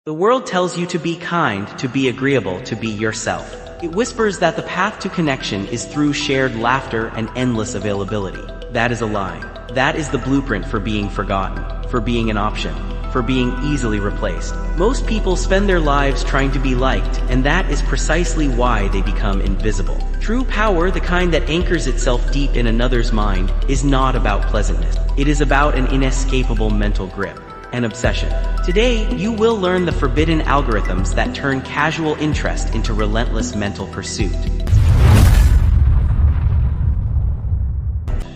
The world tells you to be kind, to be agreeable, to be yourself. It whispers that the path to connection is through shared laughter and endless availability. That is a lie. That is the blueprint for being forgotten, for being an option, for being easily replaced. Most people spend their lives trying to be liked, and that is precisely why they become invisible. True power, the kind that anchors itself deep in another's mind, is not about pleasantness. It is about an inescapable mental grip. An obsession. Today, you will learn the forbidden algorithms that turn casual interest into relentless mental pursuit.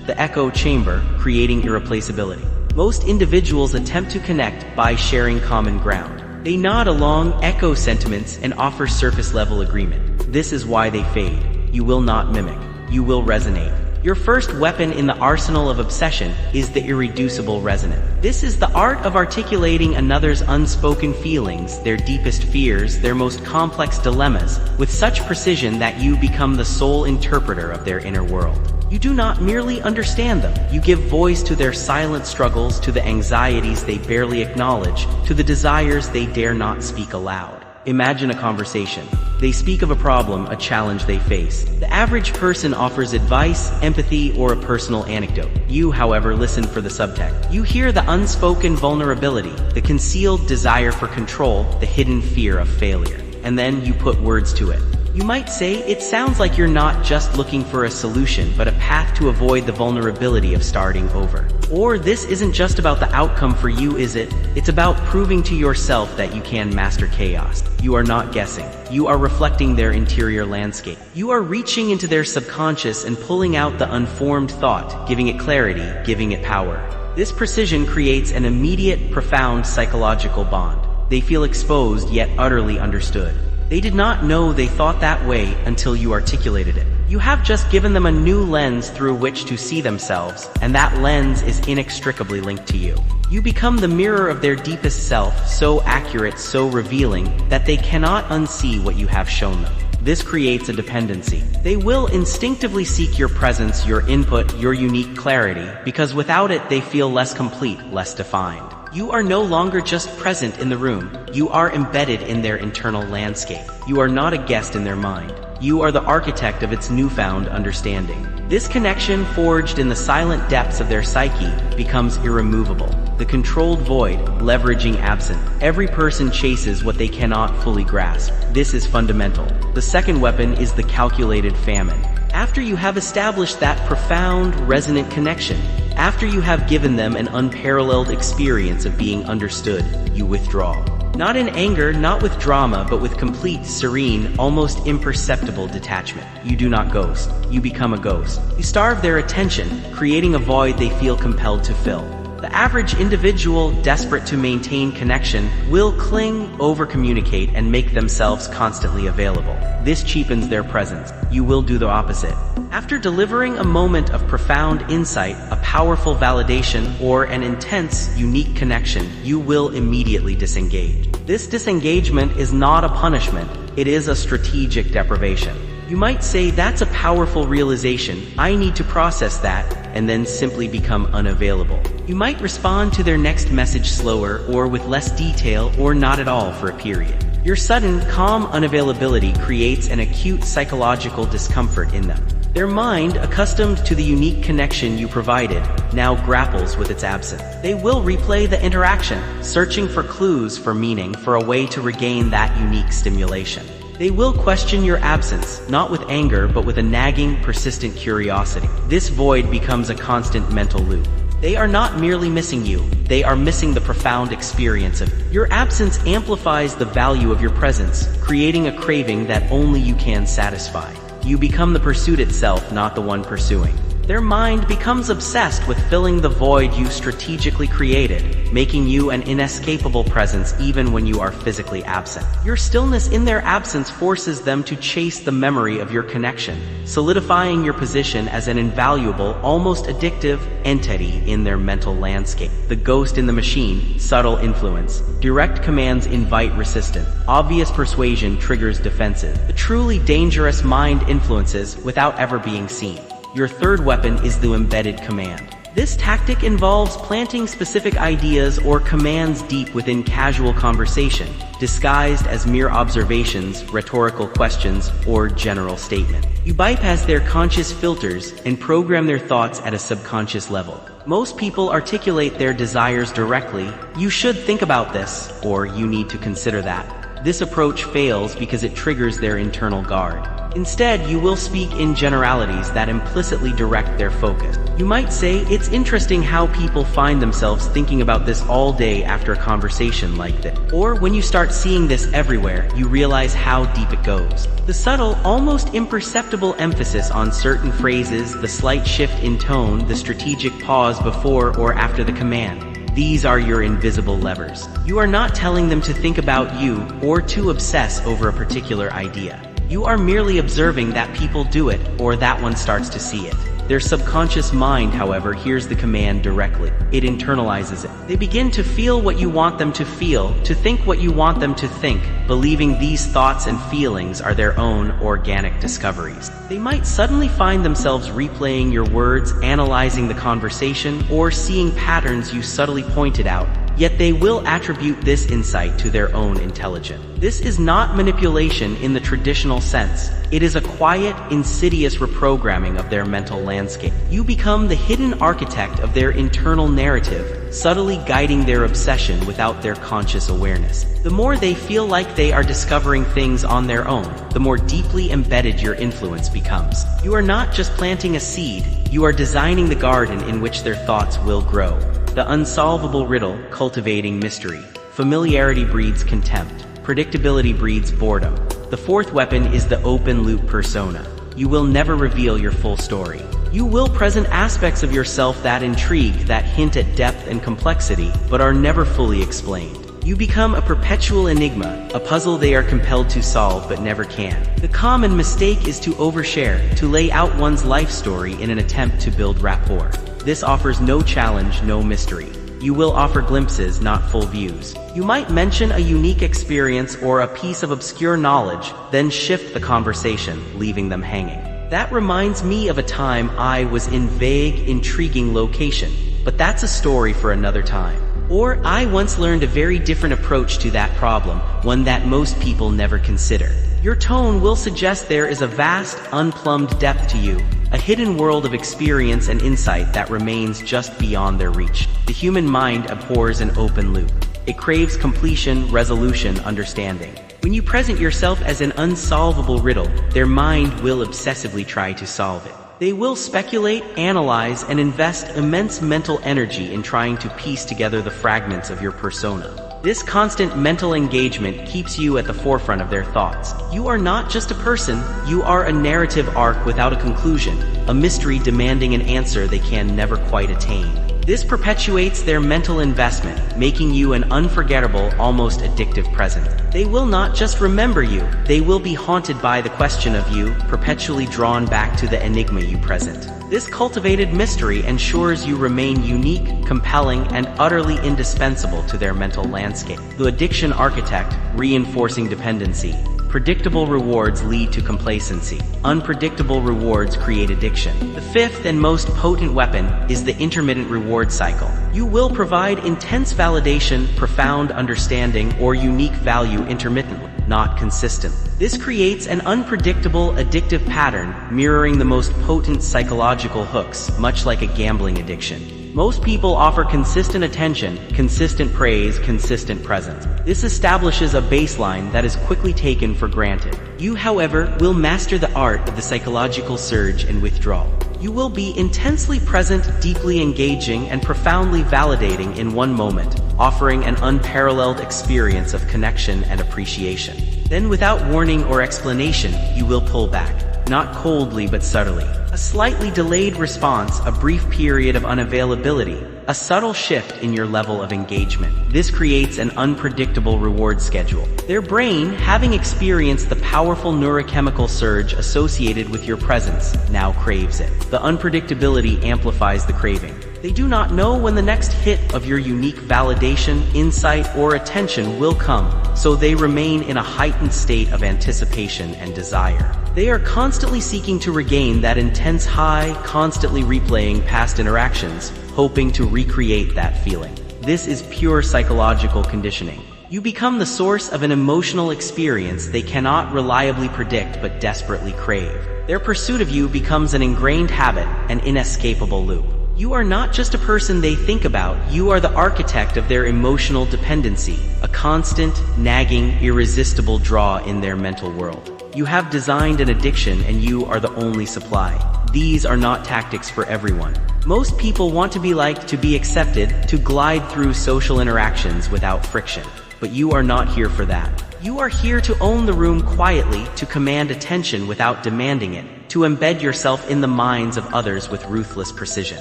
The echo chamber, creating irreplaceability. Most individuals attempt to connect by sharing common ground. They nod along, echo sentiments, and offer surface-level agreement. This is why they fade. You will not mimic. You will resonate. Your first weapon in the arsenal of obsession is the irreducible resonant. This is the art of articulating another's unspoken feelings, their deepest fears, their most complex dilemmas, with such precision that you become the sole interpreter of their inner world. You do not merely understand them, you give voice to their silent struggles, to the anxieties they barely acknowledge, to the desires they dare not speak aloud. Imagine a conversation. They speak of a problem, a challenge they face. The average person offers advice, empathy, or a personal anecdote. You, however, listen for the subtext. You hear the unspoken vulnerability, the concealed desire for control, the hidden fear of failure. And then you put words to it. You might say, it sounds like you're not just looking for a solution, but a path to avoid the vulnerability of starting over. Or this isn't just about the outcome for you, is it? It's about proving to yourself that you can master chaos. You are not guessing. You are reflecting their interior landscape. You are reaching into their subconscious and pulling out the unformed thought, giving it clarity, giving it power. This precision creates an immediate, profound psychological bond. They feel exposed, yet utterly understood. They did not know they thought that way until you articulated it. You have just given them a new lens through which to see themselves, and that lens is inextricably linked to you. You become the mirror of their deepest self, so accurate, so revealing, that they cannot unsee what you have shown them. This creates a dependency. They will instinctively seek your presence, your input, your unique clarity, because without it they feel less complete, less defined. You are no longer just present in the room. You are embedded in their internal landscape. You are not a guest in their mind. You are the architect of its newfound understanding. This connection, forged in the silent depths of their psyche, becomes irremovable. The controlled void, leveraging absent. Every person chases what they cannot fully grasp. This is fundamental. The second weapon is the calculated famine. After you have established that profound, resonant connection, after you have given them an unparalleled experience of being understood, you withdraw. Not in anger, not with drama, but with complete, serene, almost imperceptible detachment. You do not ghost. You become a ghost. You starve their attention, creating a void they feel compelled to fill. The average individual, desperate to maintain connection, will cling, over-communicate, and make themselves constantly available. This cheapens their presence. You will do the opposite. After delivering a moment of profound insight, a powerful validation, or an intense, unique connection, you will immediately disengage. This disengagement is not a punishment, it is a strategic deprivation. You might say, that's a powerful realization, I need to process that, and then simply become unavailable. You might respond to their next message slower, or with less detail, or not at all for a period. Your sudden, calm unavailability creates an acute psychological discomfort in them. Their mind, accustomed to the unique connection you provided, now grapples with its absence. They will replay the interaction, searching for clues, for meaning, for a way to regain that unique stimulation. They will question your absence, not with anger, but with a nagging, persistent curiosity. This void becomes a constant mental loop. They are not merely missing you, they are missing the profound experience of you. Your absence amplifies the value of your presence, creating a craving that only you can satisfy. You become the pursuit itself, not the one pursuing. Their mind becomes obsessed with filling the void you strategically created, making you an inescapable presence even when you are physically absent. Your stillness in their absence forces them to chase the memory of your connection, solidifying your position as an invaluable, almost addictive entity in their mental landscape. The ghost in the machine, subtle influence. Direct commands invite resistance. Obvious persuasion triggers defenses. The truly dangerous mind influences without ever being seen. Your third weapon is the embedded command. This tactic involves planting specific ideas or commands deep within casual conversation, disguised as mere observations, rhetorical questions, or general statement. You bypass their conscious filters and program their thoughts at a subconscious level. Most people articulate their desires directly. "You should think about this," or "you need to consider that." This approach fails because it triggers their internal guard. Instead, you will speak in generalities that implicitly direct their focus. You might say, "It's interesting how people find themselves thinking about this all day after a conversation like this." Or when you start seeing this everywhere, you realize how deep it goes. The subtle, almost imperceptible emphasis on certain phrases, the slight shift in tone, the strategic pause before or after the command. These are your invisible levers. You are not telling them to think about you or to obsess over a particular idea. You are merely observing that people do it, or that one starts to see it. Their subconscious mind, however, hears the command directly. It internalizes it. They begin to feel what you want them to feel, to think what you want them to think, believing these thoughts and feelings are their own organic discoveries. They might suddenly find themselves replaying your words, analyzing the conversation, or seeing patterns you subtly pointed out, yet they will attribute this insight to their own intelligence. This is not manipulation in the traditional sense. It is a quiet, insidious reprogramming of their mental landscape. You become the hidden architect of their internal narrative, subtly guiding their obsession without their conscious awareness. The more they feel like they are discovering things on their own, the more deeply embedded your influence becomes. You are not just planting a seed, you are designing the garden in which their thoughts will grow. The unsolvable riddle, cultivating mystery. Familiarity breeds contempt. Predictability breeds boredom. The fourth weapon is the open-loop persona. You will never reveal your full story. You will present aspects of yourself that intrigue, that hint at depth and complexity, but are never fully explained. You become a perpetual enigma, a puzzle they are compelled to solve but never can. The common mistake is to overshare, to lay out one's life story in an attempt to build rapport. This offers no challenge, no mystery. You will offer glimpses, not full views. You might mention a unique experience or a piece of obscure knowledge, then shift the conversation, leaving them hanging. That reminds me of a time I was in vague, intriguing location, but that's a story for another time. Or, I once learned a very different approach to that problem, one that most people never consider. Your tone will suggest there is a vast, unplumbed depth to you, a hidden world of experience and insight that remains just beyond their reach. The human mind abhors an open loop. It craves completion, resolution, understanding. When you present yourself as an unsolvable riddle, their mind will obsessively try to solve it. They will speculate, analyze, and invest immense mental energy in trying to piece together the fragments of your persona. This constant mental engagement keeps you at the forefront of their thoughts. You are not just a person, you are a narrative arc without a conclusion, a mystery demanding an answer they can never quite attain. This perpetuates their mental investment, making you an unforgettable, almost addictive presence. They will not just remember you, they will be haunted by the question of you, perpetually drawn back to the enigma you present. This cultivated mystery ensures you remain unique, compelling, and utterly indispensable to their mental landscape. The addiction architect, reinforcing dependency. Predictable rewards lead to complacency. Unpredictable rewards create addiction. The fifth and most potent weapon is the intermittent reward cycle. You will provide intense validation, profound understanding, or unique value intermittently, not consistently. This creates an unpredictable, addictive pattern, mirroring the most potent psychological hooks, much like a gambling addiction. Most people offer consistent attention, consistent praise, consistent presence. This establishes a baseline that is quickly taken for granted. You, however, will master the art of the psychological surge and withdrawal. You will be intensely present, deeply engaging, and profoundly validating in one moment, offering an unparalleled experience of connection and appreciation. Then, without warning or explanation, you will pull back, not coldly but subtly. A slightly delayed response, a brief period of unavailability, a subtle shift in your level of engagement. This creates an unpredictable reward schedule. Their brain, having experienced the powerful neurochemical surge associated with your presence, now craves it. The unpredictability amplifies the craving. They do not know when the next hit of your unique validation, insight, or attention will come, so they remain in a heightened state of anticipation and desire. They are constantly seeking to regain that intense high, constantly replaying past interactions, hoping to recreate that feeling. This is pure psychological conditioning. You become the source of an emotional experience they cannot reliably predict but desperately crave. Their pursuit of you becomes an ingrained habit, an inescapable loop. You are not just a person they think about, you are the architect of their emotional dependency, a constant, nagging, irresistible draw in their mental world. You have designed an addiction and you are the only supply. These are not tactics for everyone. Most people want to be liked, to be accepted, to glide through social interactions without friction. But you are not here for that. You are here to own the room quietly, to command attention without demanding it, to embed yourself in the minds of others with ruthless precision.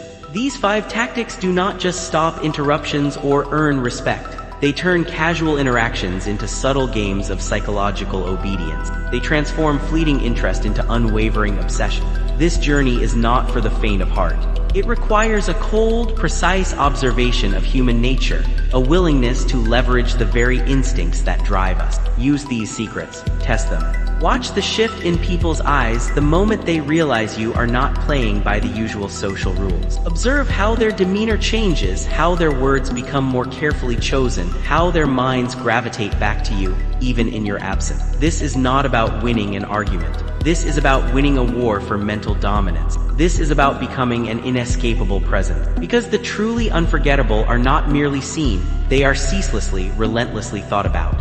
These 5 tactics do not just stop interruptions or earn respect. They turn casual interactions into subtle games of psychological obedience. They transform fleeting interest into unwavering obsession. This journey is not for the faint of heart. It requires a cold, precise observation of human nature, a willingness to leverage the very instincts that drive us. Use these secrets. Test them. Watch the shift in people's eyes the moment they realize you are not playing by the usual social rules. Observe how their demeanor changes, how their words become more carefully chosen, how their minds gravitate back to you, even in your absence. This is not about winning an argument. This is about winning a war for mental dominance. This is about becoming an inescapable presence. Because the truly unforgettable are not merely seen, they are ceaselessly, relentlessly thought about.